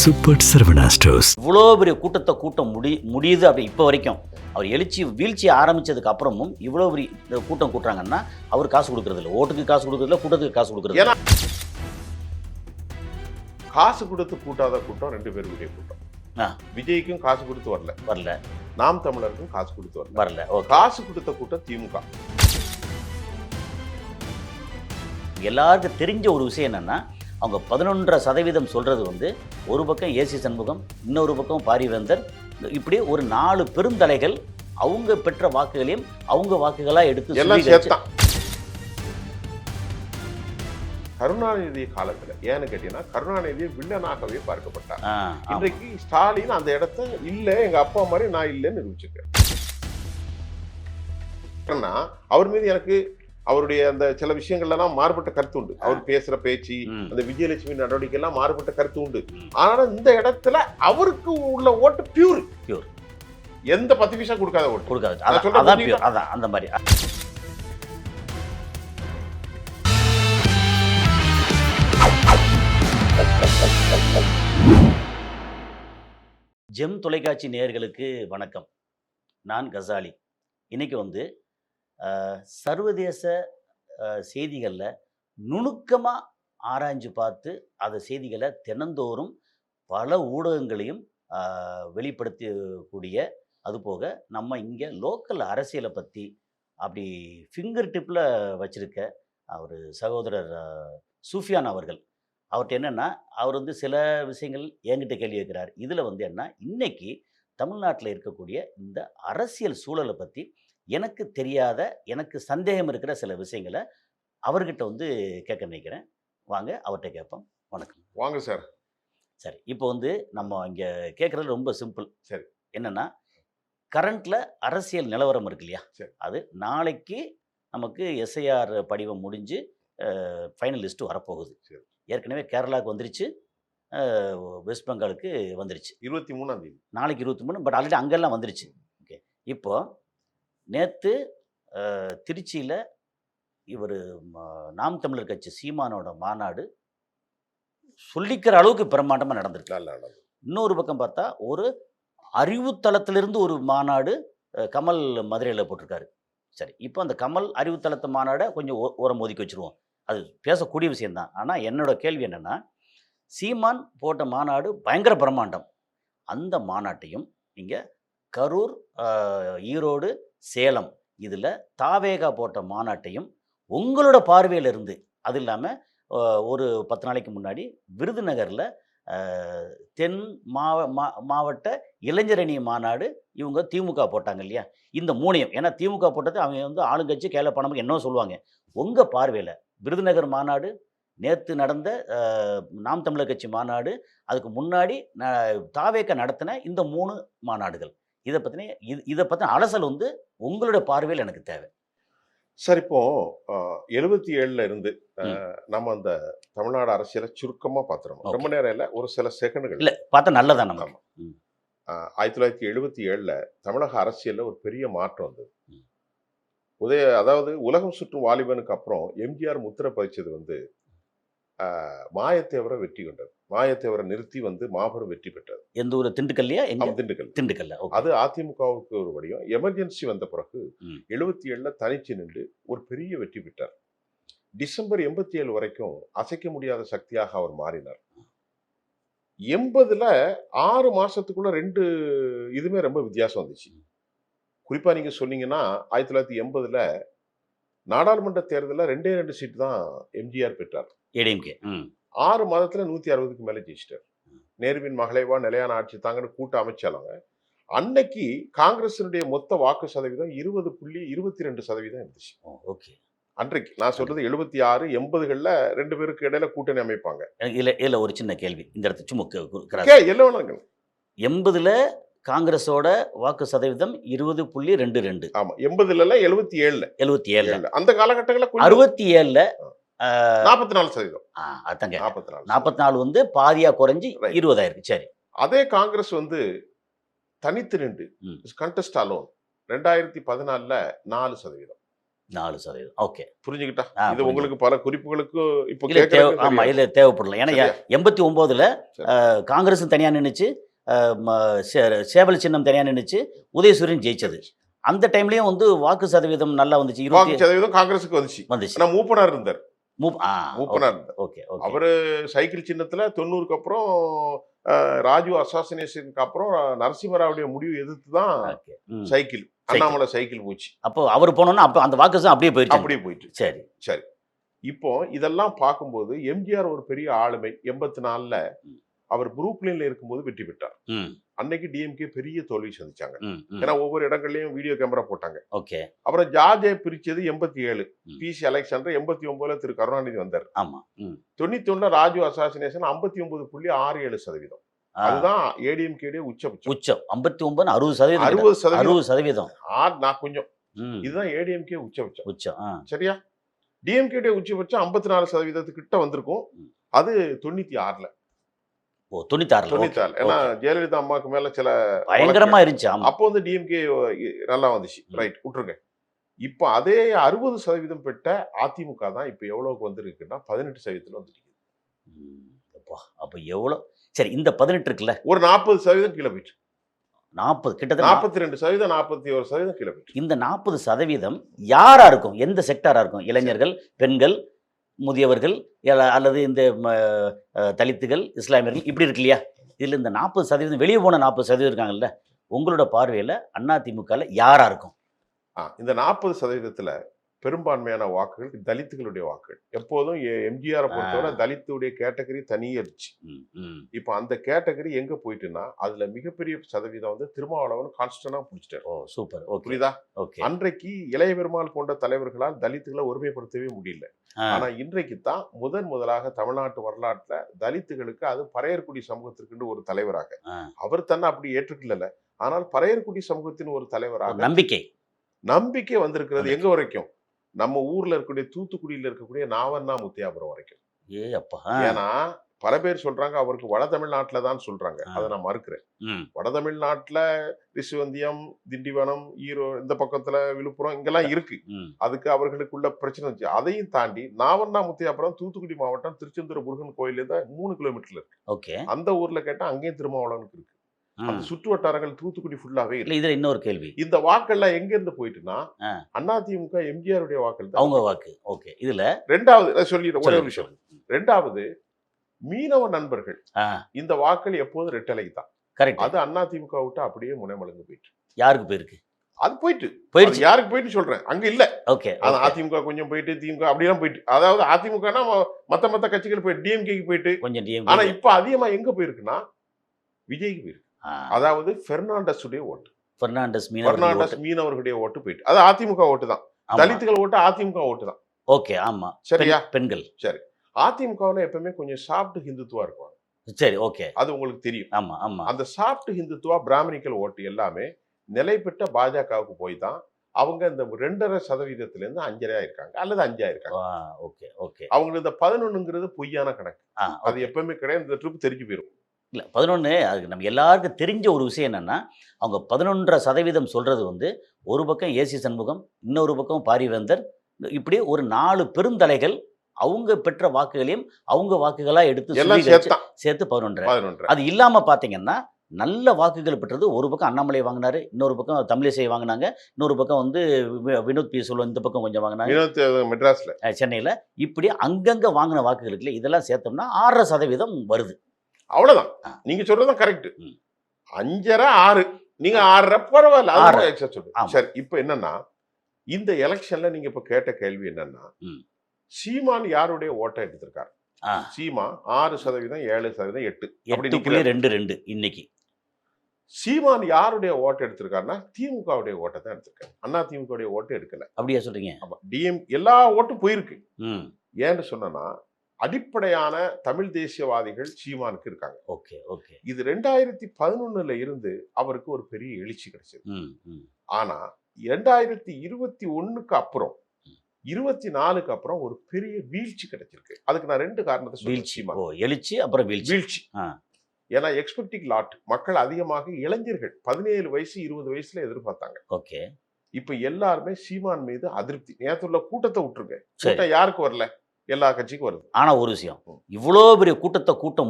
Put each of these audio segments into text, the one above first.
Super Saravana stores. இவ்வளோ பெரிய கூட்டத்தை முடியுது அப்படி இப்போ வரைக்கும். அவர் வீழ்ச்சி ஆரம்பிச்சதுக்கு அப்புறமும் இவ்வளோ பெரிய கூட்டம் கூட்டுறாங்கன்னா அவர் காசு கொடுக்கறது இல்லை, ஓட்டுக்கு காசு கொடுக்கறது இல்லை, கூட்டத்துக்கு காசு கொடுக்கறது. ஏன்னா காசு கொடுத்து கூட்டாத கூட்டம் ரெண்டு பேருடைய கூட்டம். விஜய்க்கும் காசு கொடுத்து வரல, நாம் தமிழருக்கும் காசு கொடுத்து வரல. காசு கொடுத்த கூட்டம் திமுக. எல்லாருக்கும் தெரிஞ்ச ஒரு விஷயம் என்னன்னா, அவங்க 11.5% சொல்றது வந்து ஒரு பக்கம் ஏசி சண்முகம், இன்னொரு பக்கம் பாரிவேந்தர், இப்படி ஒரு 4 பெருந்தலைகள் அவங்க பெற்ற வாக்குகளையும் அவங்க வாக்குகளா எடுத்து எல்லாம் சேர்த்தான். கருணாநிதி காலத்துல ஏன்னு கேட்டீங்கன்னா, கருணாநிதியை வில்லனாகவே பார்க்கப்பட்டார். இன்றைக்கு ஸ்டாலின் அந்த இடத்த இல்ல, எங்க அப்பா மாதிரி நான் இல்லைன்னு நிரூபிச்சிருக்கேன். அவர் மீது எனக்கு அவருடைய அந்த சில விஷயங்கள்லாம் மாறுபட்ட கருத்து உண்டு. அவர் பேசுற பேச்சு, அந்த விஜயலட்சுமி நடவடிக்கை எல்லாம் மாறுபட்ட கருத்து உண்டு. ஆனா இந்த இடத்துல அவருக்கு உள்ள ஓட்டு பியூர், எந்த 10 பைசா கொடுக்காத ஓட்டு. அந்த மாதிரி ஜெம் தொலைக்காட்சி நேயர்களுக்கு வணக்கம். நான் கசாலி. இன்னைக்கு வந்து சர்வதேச செய்திகளில் நுணுக்கமாக ஆராய்ஞ்சு பார்த்து அந்த செய்திகளை தினந்தோறும் பல ஊடகங்களையும் வெளிப்படுத்தக்கூடிய, அதுபோக நம்ம இங்கே லோக்கல் அரசியலை பற்றி அப்படி ஃபிங்கர் டிப்பில் வச்சுருக்க அவர் சகோதரர் சூஃபியான் அவர்கள். அவர்கிட்ட என்னென்னா, அவர் வந்து சில விஷயங்கள் என்கிட்ட கேள்வி கேட்குறார். இதில் வந்து என்ன, இன்னைக்கு தமிழ்நாட்டில் இருக்கக்கூடிய இந்த அரசியல் சூழலை பற்றி எனக்கு தெரியாத, எனக்கு சந்தேகம் இருக்கிற சில விஷயங்களை அவர்கிட்ட வந்து கேட்க நினைக்கிறேன். வாங்க அவர்கிட்ட கேட்போம். வணக்கம். வாங்க சார். சரி, இப்போ வந்து நம்ம இங்கே கேட்குறது ரொம்ப சிம்பிள். சரி, என்னென்னா, கரண்ட்டில் அரசியல் நிலவரம் இருக்கு இல்லையா, அது நாளைக்கு நமக்கு எஸ்ஐஆர் படிவம் முடிஞ்சு ஃபைனல் லிஸ்ட்டு வரப்போகுது. ஏற்கனவே கேரளாவுக்கு வந்துருச்சு, வெஸ்ட் பெங்காலுக்கு வந்துருச்சு 23ஆம் தேதி, நாளைக்கு 23. பட் ஆல்ரெடி அங்கெல்லாம் வந்துருச்சு. ஓகே, இப்போது நேற்று திருச்சியில் இவர் நாம் தமிழர் கட்சி சீமானோட மாநாடு சொல்லிக்கிற அளவுக்கு பிரம்மாண்டமாக நடந்திருக்கு. இன்னொரு பக்கம் பார்த்தா ஒரு அறிவுத்தளத்திலிருந்து ஒரு மாநாடு கமல் மதுரையில் போட்டிருக்காரு. சரி, இப்போ அந்த கமல் அறிவுத்தளத்து மாநாடை கொஞ்சம் ஓரம் ஒதுக்கி வச்சுருவோம், அது பேசக்கூடிய விஷயந்தான். ஆனால் என்னோட கேள்வி என்னென்னா, சீமான் போட்ட மாநாடு பயங்கர பிரம்மாண்டம். அந்த மாநாட்டையும் நீங்கள் கரூர், ஈரோடு, சேலம் இதில் தாவேகா போட்ட மாநாட்டையும் உங்களோட பார்வையில் இருந்து, அது இல்லாமல் ஒரு 10 நாளைக்கு முன்னாடி விருதுநகரில் தென் மாவட்ட இளைஞரணி மாநாடு இவங்க திமுக போட்டாங்க இல்லையா, இந்த 3ஐயும், ஏன்னா திமுக போட்டது அவங்க வந்து ஆளுங்கட்சி கேல பணம் என்ன சொல்லுவாங்க. உங்கள் பார்வையில் விருதுநகர் மாநாடு, நேற்று நடந்த நாம் தமிழர் கட்சி மாநாடு, அதுக்கு முன்னாடி தாவேகா நடத்தின இந்த 3 மாநாடுகள், இதை பற்றின அலசல் வந்து உங்களுடைய பார்வையில் எனக்கு தேவை. சார், இப்போ 77ல இருந்து நம்ம அந்த தமிழ்நாடு அரசியலை சுருக்கமாக பார்த்துருவோம். ரொம்ப நேரம் இல்லை, ஒரு சில செகண்டுகள் இல்லை பார்த்தா நல்லதான். நம்ம 1977ல் தமிழக அரசியலில் ஒரு பெரிய மாற்றம் வந்தது. அதாவது உலகம் சுற்றும் வாலிபனுக்கு அப்புறம் எம்ஜிஆர் முத்திரை பதிச்சது வந்து மாயத்தேவரை வெற்றி கொண்டது. மாயத்தேவரை நிறுத்தி வந்து மாபெரும் வெற்றி பெற்றது. எந்த ஒரு திண்டுக்கல்லையா? திண்டுக்கல். அது அதிமுகவுக்கு ஒரு வடிவம். எமர்ஜென்சி வந்த பிறகு 77ல் தனிச்சு நின்று ஒரு பெரிய வெற்றி பெற்றார். டிசம்பர் 87 வரைக்கும் அசைக்க முடியாத சக்தியாக அவர் மாறினார். 80ல் 6 மாசத்துக்குள்ள 2 இதுமே ரொம்ப வித்தியாசம் வந்துச்சு. குறிப்பா நீங்க சொன்னீங்கன்னா, 1980ல் நாடாளுமன்ற தேர்தலில் 2 சீட்டு தான் எம்ஜிஆர் பெற்றார். 6 மாதத்துல 160க்கு மேல ஜெயிச்சிட்டார். நேருவின் மகளேவா நிலையான ஆட்சி தாங்கன்னு கூட்ட அமைச்சாலும் அன்னைக்கு காங்கிரசினுடைய மொத்த வாக்கு சதவீதம் 20.22% இருந்துச்சு. அன்றைக்கு நான் சொல்றது 76, 80களில் 2 பேருக்கு இடையில கூட்டணி அமைப்பாங்க. இல்ல ஒரு சின்ன கேள்வி இந்த இடத்துல சும்மா 80ல் காங்கிரஸோட வாக்கு சதவீதம் 20.22. ஆமா, 80ல 77 அந்த காலகட்டங்களில் 67ல் 44%. 44 வந்து பாதியா குறைஞ்சி 20 சரி. அதே காங்கிரஸ் வந்து தனித்து நின்று கண்டெஸ்ட் அலோன் 2014ல் 4%. 4% ஓகே. புரிஞ்சுக்கிட்டா? இது புரிஞ்சுது. உங்களுக்கு பல குறிப்புகளுக்கு இப்போ இல்ல கேட்கறதுக்கு ஆமா. தெரியாது. இல்ல தேவைப்படல. ஏன்னா சரியா? 89ல சரி. காங்கிரஸும் தனியா நின்னுச்சு. அ ம சே சேவல் சின்னம் தனியா நின்னுச்சு. உதயசூரியன் ஜெயிச்சது. அந்த டைம்லயும் வந்து வாக்கு சதவீதம் நல்லா வந்துச்சு. வாக்கு சதவீதம் காங்கிரஸுக்கு வந்துச்சு. வந்துச்சு. ஆனா மூப்பனார் இருந்தார். மூப் ஆ மூப்பனார் ஓகே. இருந்தார். Okay, okay. அவரு சைக்கிள் சின்னத்துல 90க்கு அப்புறம் ராஜீவ் அசாசினேஷனுக்கு அப்புறம் நரசிம்மராவுடைய முடிவு எதிர்த்து தான் ஓகே. ம். சைக்கிள் அண்ணாமலை சைக்கிள் போச்சு. அப்போ அவர் போனோம்னா அப்ப அந்த வாக்குஸும் அப்படியே போயிருச்சு. அப்படியே போயிட்டு. சரி. சரி. இப்போ இதெல்லாம் பார்க்கும்போது எம்ஜிஆர் ஒரு பெரிய ஆளுமை. 84ல அவர் புரூக்ளின்ல இருக்கும்போது வெற்றி பெற்றார். ம். அன்னைக்கு டிஎம்கே பெரிய தோல்வி சந்திச்சாங்க. ம். ம். ஏன்னா ஒவ்வொரு இடங்கள்லயும் வீடியோ கேமரா போட்டாங்க. ஓகே. அப்புறம் ஜார்ஜை பிரிச்சது 87. ம். பிசி அலெக்சாண்டர் 89ல திரு கருணாநிதி வந்தார். ஆமா. ம். 91ல ராஜீவ் அசாசினேஷன் 59.67%. ஆ. அதுதான் ஏடிஎம்கே உச்சபட்சம். உச்சம் 59 60%. 60%. 60%. நான் கொஞ்சம். ம். இதுதான் ஏடிஎம்கே உச்சபட்சம். உச்சம். ஆ. சரியா? டிஎம்கே உச்சபட்சம் 54% கிட்ட வந்திருக்கும். அது 96ல. ஓ 96ல. 96. ஏன்னா ஜெயலலிதா அம்மாவுக்கு மேல சில பயங்கரமா இருந்துச்சு. ஆமா. அப்போ வந்து டிஎம்கே நல்லா வந்துச்சு. ரைட், விட்டுருங்க. இப்போ அதே 60% பெற்ற அதிமுக தான் இப்போ எவ்வளவுக்கு வந்திருக்குன்னா 18% வந்துருக்கு. அப்பா, அப்ப எவ்வளோ? சரி, இந்த 18 இருக்குல்ல, ஒரு 40% கீழே போயிட்டு. 40 கிட்டத்தட்ட 42%, 41% கீழே போயிட்டு. இந்த 40% யாரா இருக்கும்? எந்த செக்டாரா இருக்கும்? இளைஞர்கள், பெண்கள், முதியவர்கள், அல்லது இந்த தலித்துகள், இஸ்லாமியர்கள், இப்படி இருக்கு இல்லையா? இதுல இந்த 40% வெளியே போன 40% இருக்காங்கல்ல, உங்களோட பார்வையில அதிமுகல யாரா இருக்கும்? இந்த 40%த்துல பெரும்பான்மையான வாக்குகள் தலித்துகளுடைய வாக்குகள். எப்போதும் எம்ஜிஆரை பொறுத்தவரை தலித்துடைய கேட்டகரி தனியே இருந்துச்சு. இப்போ அந்த கேட்டகரி எங்க போயிட்டுன்னா அதுல மிகப்பெரிய சதவீதம் வந்து திருமாவளவன் கான்ஸ்டன்டா பிடிச்சிட்டாரு. ஓ சூப்பர். புரியுதா? ஓகே. அன்றைக்கு இளைய பெருமாள் போன்ற தலைவர்களால் தலித்துகளை ஒருமைப்படுத்தவே முடியல. ஆனா இன்றைக்கு தான் முதலாக தமிழ்நாட்டு வரலாற்றுல தலித்துகளுக்கு, அது பறையர்குடி சமூகத்திற்கு ஒரு தலைவராக அவர் தன்னை அப்படி ஏற்றுக்கல. ஆனால் பறையர்குடி சமூகத்தின் ஒரு தலைவராக நம்பிக்கை வந்திருக்கிறது. எங்க வரைக்கும்? நம்ம ஊர்ல இருக்கக்கூடிய தூத்துக்குடியில இருக்கக்கூடிய நாவண்ணா முத்தியாபுரம் வரைக்கும். ஏன்னா பல பேர் சொல்றாங்க அவருக்கு வட தமிழ்நாட்டுல தான் சொல்றாங்க. அதை நான் மறுக்கிறேன். வட தமிழ்நாட்டுல ரிஷிவந்தியம், திண்டிவனம், ஈரோடு, இந்த பக்கத்துல விழுப்புரம் இங்கெல்லாம் இருக்கு. அதுக்கு அவர்களுக்குள்ள பிரச்சனை இருந்துச்சு. அதையும் தாண்டி நாவண்ணா முத்தியாபுரம் தூத்துக்குடி மாவட்டம் திருச்செந்தூர் முருகன் கோயில இருந்து 3 கிலோமீட்டர்ல இருக்கு. அந்த ஊர்ல கேட்டா அங்கேயும் திருமாவளவனுக்கு இருக்கு. அந்த சுற்று வட்டாரங்கள் தூத்துக்குடி ஃபுல்லாவே இருக்கு. இதுல இன்னொரு கேள்வி, இந்த வாக்கெல்லாம் எங்க இருந்து போயிட்டுனா அதிமுக எம்ஜிஆருடைய வாக்கள் தான். அவங்க வாக்கு. ஓகே. இதுல ரெண்டாவது சொல்லிடுறேன் ஒரே விஷயம். ரெண்டாவது மீனவ நண்பர்கள், இந்த வாக்கள் எப்போதும் ரெட்டலை தான். கரெக்ட். அது அதிமுக விட்டு அப்படியே முனைமலங்கு போயிட்டு. யாருக்கு போயிருக்கு? அது போயிட்டு யாருக்கு போயிட்டு சொல்றேன், அங்க இல்ல. ஓகே. அது அதிமுக கொஞ்சம் போயிட்டு, திமுக அப்படிலாம் போயிட்டு, அதாவது அதிமுகனா மத்த கட்சிகள் போயிட்டு, டிஎம்கேக்கு போயிட்டு கொஞ்சம் டிஎம்கே. ஆனா இப்ப அதிகமா எங்க போயிருக்குன்னா விஜய்க்கு போயிருக்கு. அதாவது பெர்னாண்டஸ் ஓட்டு, பெர்னாண்டஸ் மீனவர்களுடைய ஓட்டு போயிட்டு, அது அதிமுக ஓட்டு தான். தலித்துகள் ஓட்டு அதிமுக ஓட்டு தான். ஓகே. ஆமா. சரியா? பெண்கள். சரி. அதிமுகவுல எப்பவுமே கொஞ்சம் சாஃப்ட் ஹிந்துத்துவா இருக்கும். சரி. ஓகே. அது உங்களுக்கு தெரியும். ஆமா, ஆமா. அந்த சாஃப்ட் ஹிந்துத்துவா பிராமணிக்கல் ஓட்டு எல்லாமே நிலை பெற்ற பாஜகவுக்கு போய் தான் அவங்க இந்த 2.5% இருந்து 5.5 இருக்காங்க, அல்லது 5 இருக்காங்க. Okay, okay. அவங்களுக்கு இந்த 11ங்கிறது பொய்யான கணக்கு. அது எப்பவுமே கிடையாது. இந்த ட்ரிப் தெரிஞ்சு போயிடும். இல்லை 11 அதுக்கு நம்ம எல்லாருக்கும் தெரிஞ்ச ஒரு விஷயம் என்னென்னா, அவங்க 11.5% சொல்கிறது வந்து ஒரு பக்கம் ஏசி சண்முகம், இன்னொரு பக்கம் பாரிவேந்தர், இப்படி ஒரு 4 பெருந்தலைகள் அவங்க பெற்ற வாக்குகளையும் அவங்க வாக்குகளாக எடுத்து சேர்த்து 11. அது இல்லாமல் பார்த்தீங்கன்னா நல்ல வாக்குகள் பெற்றது ஒரு பக்கம் அண்ணாமலை வாங்கினாரு, இன்னொரு பக்கம் தமிழிசை வாங்கினாங்க, இன்னொரு பக்கம் வந்து வினோத் பி சொல்லுவோம், இந்த பக்கம் கொஞ்சம் வாங்கினாங்க மெட்ராஸில், சென்னையில். இப்படி அங்கங்கே வாங்கின வாக்குகளுக்கு இதெல்லாம் சேர்த்தோம்னா 6% வருது. அவ்வளவுதான். நீங்க சொல்றதும் கரெக்ட். 5.5 6 நீங்க 6 பரவாயில்ல. சரி. இப்ப என்னன்னா இந்த எலெக்ஷன்ல நீங்க இப்ப கேட்ட கேள்வி என்னன்னா, சீமான் யாருடைய ஓட்டை எடுத்திருக்காரு? சீமா 6%, 7%, 8.22 இன்னைக்கு. சீமான் யாருடைய ஓட்டை எடுத்திருக்காருன்னா திமுகவுடைய ஓட்டை தான் எடுத்திருக்காரு. அதிமுகவுடைய ஓட்டை எடுக்கல. அப்படியா சொல்றீங்க? ஆமா. எல்லா ஓட்டும் போயிருக்கு. ஏன்னு சொன்னா அடிப்படையான தமிழ் தேசியவாதிகள் சீமானுக்கு இருக்காங்க. Okay, okay. இது 2011ல இருந்து அவருக்கு ஒரு பெரிய எழுச்சி கிடைச்சது. ஆனா 2021க்கு அப்புறம் 24க்கு அப்புறம் ஒரு பெரிய வீழ்ச்சி கிடைச்சிருக்கு. அதுக்கு நான் 2 காரணத்தை சொல்றேன். எழுச்சி அப்புறம் வீழ்ச்சி. ஏன்னா எக்ஸ்பெக்டிங் லாட், மக்கள் அதிகமாக இளைஞர்கள் 17 வயசு 20 வயசுல எதிர்பார்த்தாங்க. ஓகே. இப்ப எல்லாருமே சீமான் மீது அதிருப்தி. நேத்துள்ள கூட்டத்தை விட்டுருங்க. சரி. கூட்டம் யாருக்கு வரல? எல்லா கட்சிக்கும் வருது. ஆனா ஒரு விஷயம், இவ்வளோ பெரிய கூட்டத்தை கூட்ட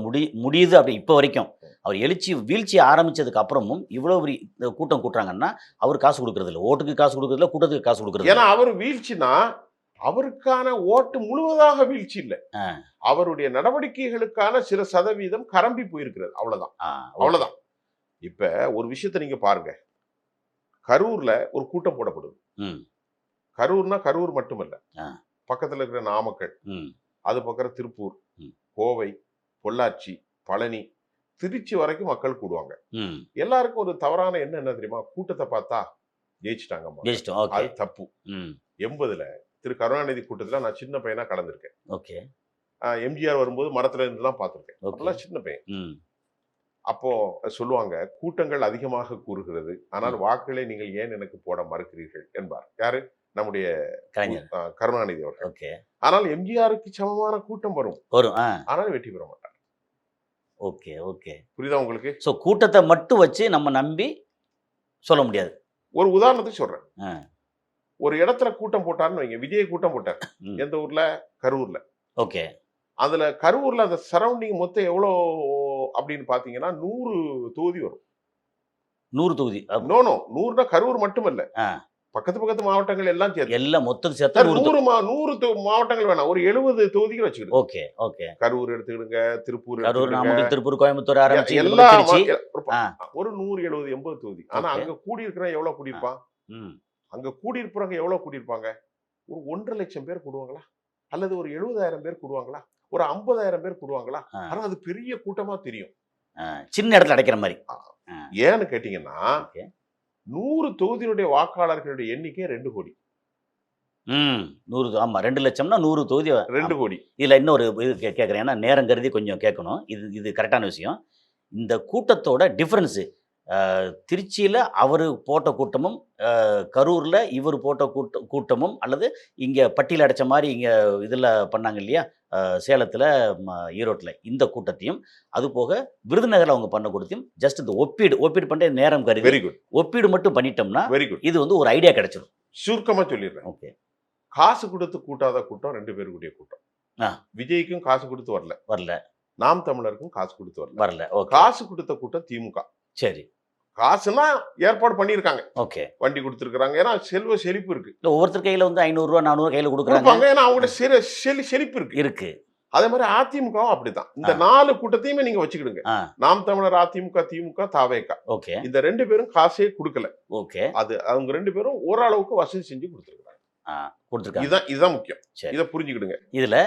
முடியுது அப்படி இப்போ வரைக்கும். அவர் வீழ்ச்சி ஆரம்பிச்சதுக்கு அப்புறமும் இவ்வளோ பெரிய கூட்டம் கூட்டுறாங்கன்னா, அவர் காசு கொடுக்கறது இல்ல. ஓட்டுக்கு காசு கொடுக்கறது இல்ல, கூட்டத்துக்கு காசு கொடுக்கறது ஏன்னா இல்ல. அவர் வீழ்ச்சினா அவருக்கான ஓட்டு முழுவதாக வீழ்ச்சி இல்ல. ஆ, அவருடைய நடவடிக்கைகளுக்கான சில சதவீதம் கரம்பி போயிருக்கிறது. அவ்வளவுதான். ஆ, அவ்வளவுதான். இப்ப ஒரு விஷயத்தை நீங்க பாருங்க. கரூர்ல ஒரு கூட்டம் போடப்படுது. ம், கரூர்னா கரூர் மட்டுமல்ல. ஆ, பக்கத்துல இருக்கிற நாமக்கல், ம், அது பக்கம் திருப்பூர், ம், கோவை, பொள்ளாச்சி, பழனி, திருச்சி வரைக்கும் மக்கள் கூடுவாங்க. ம். எல்லாருக்கும் ஒரு தவறான எண்ணம் என்ன தெரியுமா? கூட்டத்தை பார்த்தா ஜெயிச்சிட்டாங்கம்மா. ஜெயிச்சிட்டோம். ஓகே. அது தப்பு. ம், 80ல திரு கருணாநிதி கூட்டத்துல நான் சின்ன பையனா கலந்திருக்கேன். ஓகே. எம்ஜிஆர் வரும்போது மரத்துல இருந்து தான் பார்த்திருக்கேன். ஓகே. அப்பெல்லாம் சின்ன பையன். ம், அப்போ சொல்லுவாங்க, கூட்டங்கள் அதிகமாக கூறுகிறது, ஆனால் வாக்குகளை நீங்கள் ஏன் எனக்கு போட மறுக்கிறீர்கள் என்பார். யாரு? நம்முடைய கலைஞர். கருணாநிதி அவர்கள். ஓகே. ஆனால் எம்ஜிஆருக்கு சமமான கூட்டம் வரும், வரும். ஆ, ஆனால் வெற்றி பெற மாட்டார். Okay, okay. புரியுதா உங்களுக்கு? ஸோ கூட்டத்தை மட்டும் வச்சு நம்ம நம்பி சொல்ல முடியாது. ஒரு உதாரணத்துக்கு சொல்றேன். ஆ, ஒரு இடத்துல கூட்டம் போட்டாருன்னு வைங்க. விஜய் கூட்டம் போட்டார். ம், எந்த ஊர்ல? கரூர்ல. ஓகே. அதுல கரூர்ல அந்த சரௌண்டிங் மொத்தம் எவ்வளோ அப்படின்னு பாத்தீங்கன்னா 100 தொகுதி வரும். 100 தொகுதி. நோ 100னா கரூர் மட்டுமல்ல, ஆ, பக்கத்து மாவட்டங்கள் எல்லாம் சேர்த்து. எல்லாம் மொத்தம் சேர்த்தா சார் 100 100 மாவட்டங்கள் வேணாம், ஒரு 70 தொகுதிகள் வச்சுக்கிடுங்க. Okay, okay. கரூர் எடுத்துக்கிடுங்க, திருப்பூர் கரூர், எடுத்துக்கிடுங்க, நாமக்கல், திருப்பூர், கோயம்புத்தூர் ஆரம்பிச்சு இந்த எல்லா பக்கம் திருச்சி. ஆ, ஒரு 100, 70, 80 தொகுதி. ஆனா ஓகே. அங்க கூடி இருக்கிறவன் எவ்வளவு கூடியிருப்பான்? ம், அங்க கூடி இருப்பவங்க எவ்வளவு கூடியிருப்பாங்க? ஒரு 1.5 லட்சம் பேர் கூடுவாங்களா? அல்லது ஒரு 70,000 பேர் கூடுவாங்களா? ஒரு 50,000 பேர் கூடுவாங்களா? ஆ, ஆனா அது பெரிய கூட்டமா தெரியும். ஆ, சின்ன இடத்துல அடைக்கிற மாதிரி. ஆ, ஏன்னு கேட்டீங்கன்னா, ஓகே. 100 தொகுதியினுடைய வாக்காளர்களுடைய எண்ணிக்கை 2 கோடி. ம், 100 ஆமா 2 லட்சம்னா 100 தொகுதி. 2 கோடி. இதுல இன்னொரு இது கேட்குறேன். ஏன்னா நேரம் கருதி கொஞ்சம் கேட்கணும். இது கரெக்டான விஷயம். இந்த கூட்டத்தோட டிஃபரன்ஸு திருச்சியில அவரு போட்ட கூட்டமும், கரூர்ல இவர் போட்ட கூட்டமும், அல்லது இங்க பட்டியல் அடைச்ச மாரி இங்க இதுல பண்ணாங்க இல்லையா? சேலத்துல, ஈரோட்ல இந்த கூட்டத்தையும், அதுபோக விருதுநகர்ல அவங்க பண்ண கூட்டத்தையும் ஜஸ்ட் இந்த ஒப்பீடு பண்ணிட்டு நேரம் கருதி வெரி குட். ஒப்பீடு மட்டும் பண்ணிட்டோம்னா, வெரி குட். இது வந்து ஒரு ஐடியா கிடைச்சிரும். சுருக்கமா சொல்லிடுறேன். ஓகே. காசு கொடுத்து கூட்டாத கூட்டம் 2 பேருடைய கூட்டம். ஆ. விஜய்க்கும் காசு கொடுத்து வரல. வரல. நாம் தமிழருக்கும் காசு கொடுத்து வரல. வரல. ஓகே. காசு கொடுத்த கூட்டம் திமுக. சரி. காசுனா ஏற்பாடு பண்ணியிருக்காங்க. ஓகே. வண்டி கொடுத்துருக்காங்க. ஏன்னா செல்வ செழிப்பு இருக்கு. இல்ல ஒவ்வொருத்தர் கையில வந்து ரூ. 500 400 கையில கொடுப்பாங்க. குடுக்குறாங்க. ஏன்னா அவங்கள்ட்ட செழிப்பு இருக்கு. இருக்கு. அதே மாதிரி அதிமுகவும் அப்படிதான். இந்த 4 கூட்டத்தையுமே நீங்க வச்சுக்கிடுங்க. ஆ, நாம் தமிழர், அதிமுக, திமுக, தாவேகா. ஓகே. இந்த 2 பேரும் காசே கொடுக்கல. ஓகே. அது அவங்க 2 பேரும் ஓரளவுக்கு வசதி செஞ்சு கொடுத்துருக்காங்க. ஆ, குடுத்துருக்காங்க. இதுதான் முக்கியம். சரி. இத புரிஞ்சுக்கிடுங்க. இதுல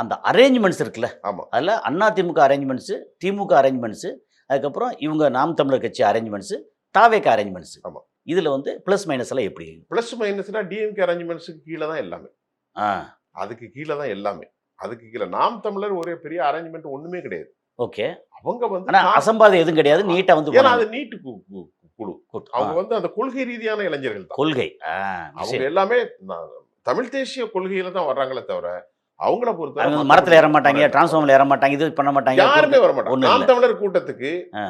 அந்த அரேஞ்ச்மெண்ட்ஸ் இருக்குல்ல, ஆமா. அதுல அதிமுக அரேஞ்ச்மெண்ட்ஸ், திமுக அரேஞ்ச்மெண்ட்ஸ், அதுக்கப்புறம் இவங்க நாம் தமிழர் கட்சி அரேஞ்ச்மெண்ட்ஸ், தாவேகா அரேஞ்ச்மெண்ட்ஸ். ஆமா. இதுல வந்து பிளஸ் மைனஸ் எல்லாம் எப்படி? பிளஸ் மைனஸ்னா டிஎம்கே அரேஞ்ச்மெண்ட்ஸ்க்கு கீழ தான் எல்லாமே. ஆ, அதுக்கு கீழ தான் எல்லாமே. அதுக்கு கீழ நாம் தமிழர் ஒரே பெரிய அரேஞ்ச்மெண்ட் ஒண்ணுமே கிடையாது. ஓகே. அவங்க வந்து ஆனா அசம்பாதம் எதுவும் கிடையாது. நீட்டா வந்து ஏன்னா அது நீட்டு குழு. ஆ, அவங்க வந்து அந்த கொள்கை ரீதியான இளைஞர்கள் தான். கொள்கை. அவங்க எல்லாமே தமிழ் தேசிய கொள்கையில தான் வர்றாங்களே தவிர அவங்கள பொறுத்த அவங்க மரத்துல ஏற மாட்டாங்க, டிரான்ஸ்ஃபார்மர்ல ஏற மாட்டாங்க, இது பண்ண மாட்டாங்க. யாருமே வர மாட்டாங்க. ஒண்ணும் நாம் இல்ல. தமிழர் கூட்டத்துக்கு ஆ,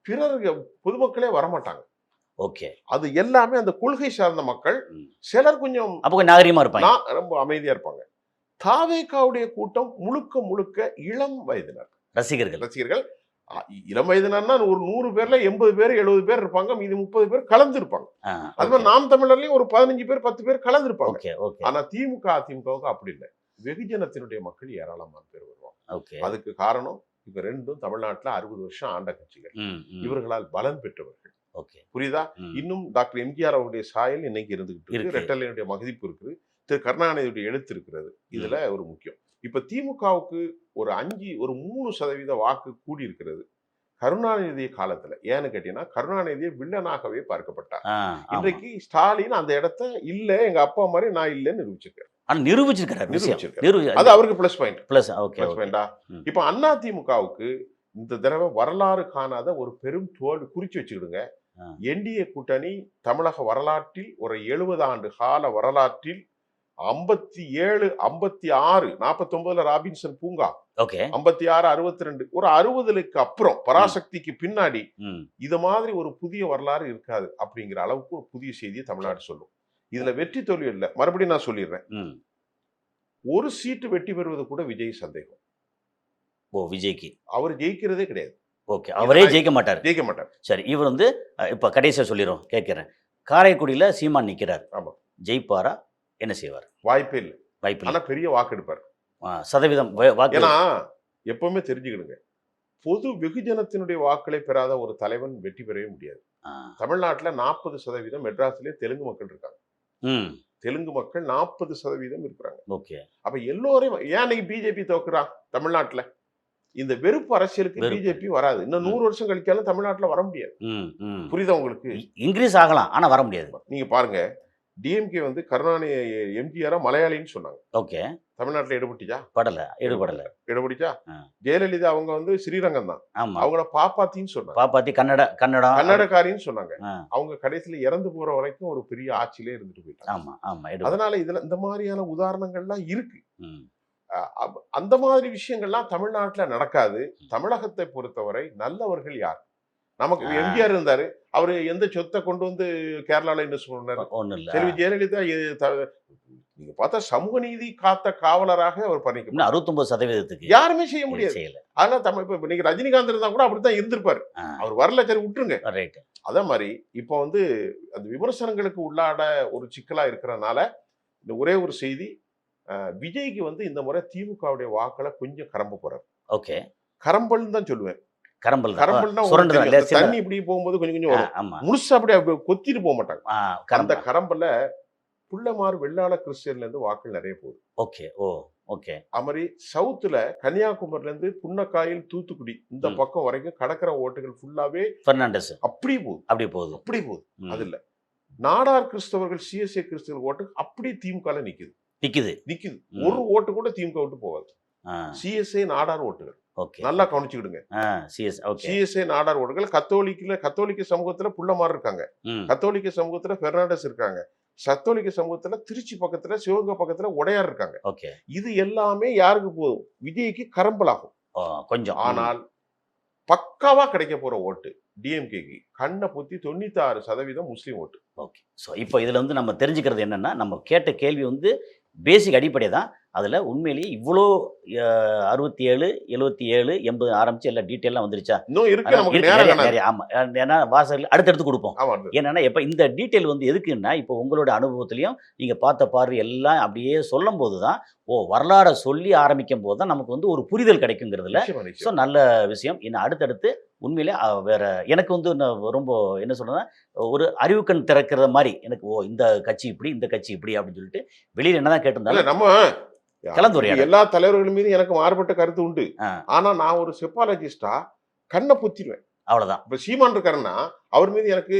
பிறர் பொதுமக்களே வரமாட்டாங்க. ஓகே. அது எல்லாமே அந்த கொள்கை சார்ந்த மக்கள். ம். சிலர் கொஞ்சம் அப்ப கொஞ்சம் நாகரிகமா இருப்பாங்க. ரொம்ப அமைதியா இருப்பாங்க. தாவேகாவுடைய கூட்டம் முழுக்க இளம் வயதினர் ரசிகர்கள். இளம் வயதினர்னா ஒரு 100 பேர்ல 80 பேர் 70 பேர் இருப்பாங்க. மீதி 30 பேர் கலந்து இருப்பாங்க. ஆ, அது மாதிரி நாம் தமிழர்லயும் ஒரு 15 பேர் 10 பேர் கலந்து இருப்பாங்க. Okay, okay. ஆனா திமுக அதிமுகவுக்கு அப்படி இல்லை. வெகுஜனத்தினுடைய மக்கள் ஏராளமான பேர் வருவாங்க. ஓகே. அதுக்கு காரணம் இவங்க ரெண்டும் தமிழ்நாட்டுல 60 வருஷம் ஆண்ட கட்சிகள். ம், ம். இவர்களால் பலன் பெற்றவர்கள். ஓகே. புரியுதா? ம். இன்னும் டாக்டர் எம்ஜிஆர் அவருடைய சாயல் இன்னைக்கு இருந்துகிட்டு இருக்கு. இருக்கு. ரெட்டலையுடைய மதிப்பு இருக்குது. திரு கருணாநிதியுடைய எழுத்து இருக்கிறது. இதுல ஒரு முக்கியம். இப்ப திமுகவுக்கு ஒரு 3% வாக்கு கூடி இருக்கிறது கருணாநிதி காலத்துல. ஏன்னு கேட்டீங்கன்னா கருணாநிதியை வில்லனாகவே பார்க்கப்பட்டார். ஆ, ஆமா. இன்றைக்கு ஸ்டாலின் அந்த இடத்த இல்ல, எங்க அப்பா மாதிரி நான் இல்லைன்னு நிரூபிச்சிருக்காரு. ஆனா நிரூபிச்சிருக்காரு. அது அவருக்கு plus point. Plus. Okay. Plus பாயிண்டா? ம். இப்ப அதிமுகவுக்கு இந்த தடவை வரலாறு காணாத ஒரு பெரும் தோல்வி குறிச்சு வச்சுக்கிடுங்க. என்டிஏ கூட்டணி தமிழக வரலாற்றில் ஒரு 70 ஆண்டு கால வரலாற்றில் 57, 56, 49ல ராபின்சன் பூங்கா, ஓகே. 56, 62, ஒரு 60க்கு அப்புறம் பராசக்திக்கு பின்னாடி ம். இது மாதிரி ஒரு புதிய வரலாறு இருக்காது அப்படிங்கிற அளவுக்கு ஒரு புதிய செய்தியை தமிழ்நாடு சொல்லும். இதுல வெற்றி தோல்வி இல்லை. மறுபடியும் நான் சொல்லிடுறேன், ம். ஒரு சீட்டு வெற்றி பெறுவது கூட விஜய் சந்தேகம். ஓ, விஜய்க்கு. அவர் ஜெயிக்கிறதே கிடையாது. ஓகே. அவரே ஜெயிக்க மாட்டார். ஜெயிக்க மாட்டார். சரி, இவர் வந்து இப்போ கடைசியாக சொல்லிடுறோம், கேட்குறேன். காரைக்குடியில் சீமான் நிற்கிறார். ஆமா. ஜெயிப்பாரா? என்ன செய்வார்? வாய்ப்பே இல்லை. வாய்ப்பு ஆனா பெரிய வாக்கு எடுப்பார். சதவீதம் வாக்கு. ஏன்னா எப்பவுமே தெரிஞ்சுக்கிடுங்க, பொது வெகுஜனத்தினுடைய வாக்களை பெறாத ஒரு தலைவன் வெற்றி பெறவே முடியாது. தமிழ்நாட்டுல 40% மெட்ராஸ்லயே தெலுங்கு மக்கள் இருக்காங்க. ம். தெலுங்கு மக்கள் 40% இருக்கிறாங்க. ஓகே. அப்ப எல்லோரையும் ஏன் இன்னைக்கு பிஜேபி தோக்குறான் தமிழ்நாட்டுல? இந்த வெறுப்பு அரசியலுக்கு பிஜேபி வராது. இன்னும் 100 வருஷம் கழிச்சாலும் தமிழ்நாட்டுல வர முடியாது. புரியுதா உங்களுக்கு? இன்க்ரீஸ் ஆகலாம், ஆனா வர முடியாது. நீங்க பாருங்க, டிஎம்கே வந்து கருணாநிதி எம்ஜிஆர் மலையாளின்னு சொன்னாங்க. ஓகே. தமிழ்நாட்டுல எடுபட்டுச்சா? எடுபடல. எடுபட்டுச்சா? ஜெயலலிதா அவங்க வந்து ஸ்ரீரங்கம் தான். ஆமா. அவங்கள பாப்பாத்தின்னு சொன்னாங்க. பாப்பாத்தி கன்னடக்காரின்னு சொன்னாங்க. அவங்க கடைசியில இறந்து போற வரைக்கும் ஒரு பெரிய ஆட்சியிலே இருந்துட்டு போயிட்டாங்க. ஆமா ஆமா. அதனால இதுல இந்த மாதிரியான உதாரணங்கள்லாம் இருக்கு. அந்த மாதிரி விஷயங்கள்லாம் தமிழ்நாட்டுல நடக்காது. தமிழகத்தை பொறுத்தவரை நல்லவர்கள் யார்? நமக்கு எம்ஜிஆர் இருந்தாரு, அவரு எந்த சொத்தை கொண்டு வந்து கேரளால இன்வெஸ்ட் பண்ணாரு? ஒண்ணு இல்ல. செல்வி ஜெயலலிதா நீங்க பார்த்தா சமூக நீதி காத்த காவலராக அவர் பண்ணிக்க 69% யாருமே செய்ய முடியாது. அதனால தமிழ் இப்ப நீங்க ரஜினிகாந்த் இருந்தா கூட அப்படித்தான் இருந்திருப்பாரு. அவர் வரல, சரி விட்டுருங்க. அதே மாதிரி இப்ப வந்து அந்த விமர்சனங்களுக்கு உள்ளாட ஒரு சிக்கலா இருக்கிறனால இந்த ஒரே ஒரு செய்தி, விஜய்க்கு வந்து இந்த முறை திமுகவுடைய வாக்களை கொஞ்சம் கரம்ப போறாரு. ஓகே. கரம்பல்னு தான் சொல்லுவேன். கரம்பல்னா தண்ணி இப்படி போகும்போது கொஞ்சம் கொஞ்சம் வரும். முழுசா அப்படியே கொத்திட்டு போக மாட்டாங்க. அந்த கரம்பல்ல புள்ளமாறு வெள்ளாள கிறிஸ்டியன்ல இருந்து வாக்கள் நிறைய போகுது. ஓகே. ஓ, ஓகே. அது மாதிரி சவுத்துல கன்னியாகுமரியில இருந்து புன்னக்காயில், தூத்துக்குடி இந்த பக்கம் வரைக்கும் கடற்கரை ஓட்டுகள் ஃபுல்லாவே பெர்னாண்டஸ் அப்படி போகுது. அது இல்ல, நாடார் கிறிஸ்தவர்கள் சிஎஸ்ஏ கிறிஸ்தவர்கள் ஓட்டு அப்படி திமுக நிக்குது. ஒரு ஓட்டு கூட திமுக விட்டு போகாது. சிஎஸ்ஏ நாடார் ஓட்டுகள் நல்லா கவனிச்சுக்கிடுங்க. சிஎஸ்ஏ நாடார் ஓட்டுகள். கத்தோலிக்க சமூகத்துல புள்ளமாறு இருக்காங்க. கத்தோலிக்க சமூகத்துல பெர்னாண்டஸ் இருக்காங்க. கத்தோலிக்க சமூகத்துல திருச்சி பக்கத்துல, சிவகங்கை பக்கத்துல உடையார் இருக்காங்க. இது எல்லாமே யாருக்கு போதும்? விஜய்க்கு கரம்பலாகும் கொஞ்சம். ஆனால் பக்காவா கிடைக்க போற ஓட்டு டிஎம்கேக்கு கண்ணை பொத்தி 96% முஸ்லீம் ஓட்டு. ஓகே. ஸோ இப்போ இதுல வந்து நம்ம தெரிஞ்சுக்கிறது என்னன்னா, நம்ம கேட்ட கேள்வி வந்து பேசிக் அடிப்படை தான். அதில் உண்மையிலேயே இவ்வளோ 67, 77, 80 ஆரம்பிச்சு எல்லா டீட்டெயிலாம் வந்துருச்சா? இன்னும் இருக்கு. ஆமாம், ஏன்னா வாசகர்கள் அடுத்தடுத்து கொடுப்போம். ஏன்னா இப்போ இந்த டீட்டெயில் வந்து எதுக்குன்னா, இப்போ உங்களோட அனுபவத்திலையும் நீங்கள் பார்த்த பார்வை எல்லாம் அப்படியே சொல்லும் போது தான், வரலாறை சொல்லி ஆரம்பிக்கும் போது தான் நமக்கு வந்து ஒரு புரிதல் கிடைக்குங்கிறதுல. ஸோ நல்ல விஷயம். இன்னும் அடுத்தடுத்து உண்மையிலே வேற எனக்கு வந்து ரொம்ப என்ன சொல்றேன்னா, ஒரு அறிவுக்கண் திறக்கிற மாதிரி எனக்கு இந்த கட்சி இப்படி, இந்த கட்சி இப்படி அப்படின்னு சொல்லிட்டு வெளியில் என்னதான் கேட்டிருந்தாலும் நம்ம கலந்துரையாடல். எல்லா தலைவர்கள் மீது எனக்கு மாறுபட்ட கருத்து உண்டு. ஆனா நான் ஒரு செப்பாலஜிஸ்டா கண்ணை பொத்திடுவேன். அவ்வளவுதான். இப்ப சீமான் இருக்காருன்னா அவர் மீது எனக்கு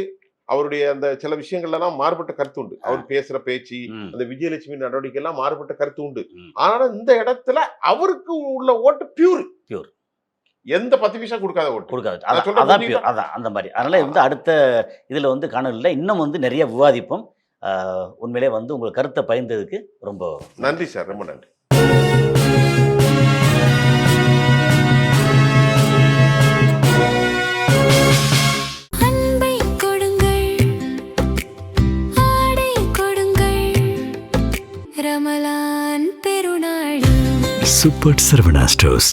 அவருடைய அந்த சில விஷயங்கள்லாம் மாறுபட்ட கருத்து உண்டு. அவர் பேசுற பேச்சு, அந்த விஜயலட்சுமி நடவடிக்கை எல்லாம் மாறுபட்ட கருத்து உண்டு. ஆனாலும் இந்த இடத்துல அவருக்கு உள்ள ஓட்டு பியூர். எந்த 10 பைசா கொடுக்காத ஓட்டு. அதான் அந்த மாதிரி. அதனால வந்து அடுத்த இதுல வந்து காணொலியில் இன்னும் வந்து நிறைய விவாதிப்போம். உண்மையிலே வந்து உங்கள் கருத்தை பகிர்ந்ததுக்கு ரொம்ப நன்றி சார். ரொம்ப நன்றி. Super Saravana stores.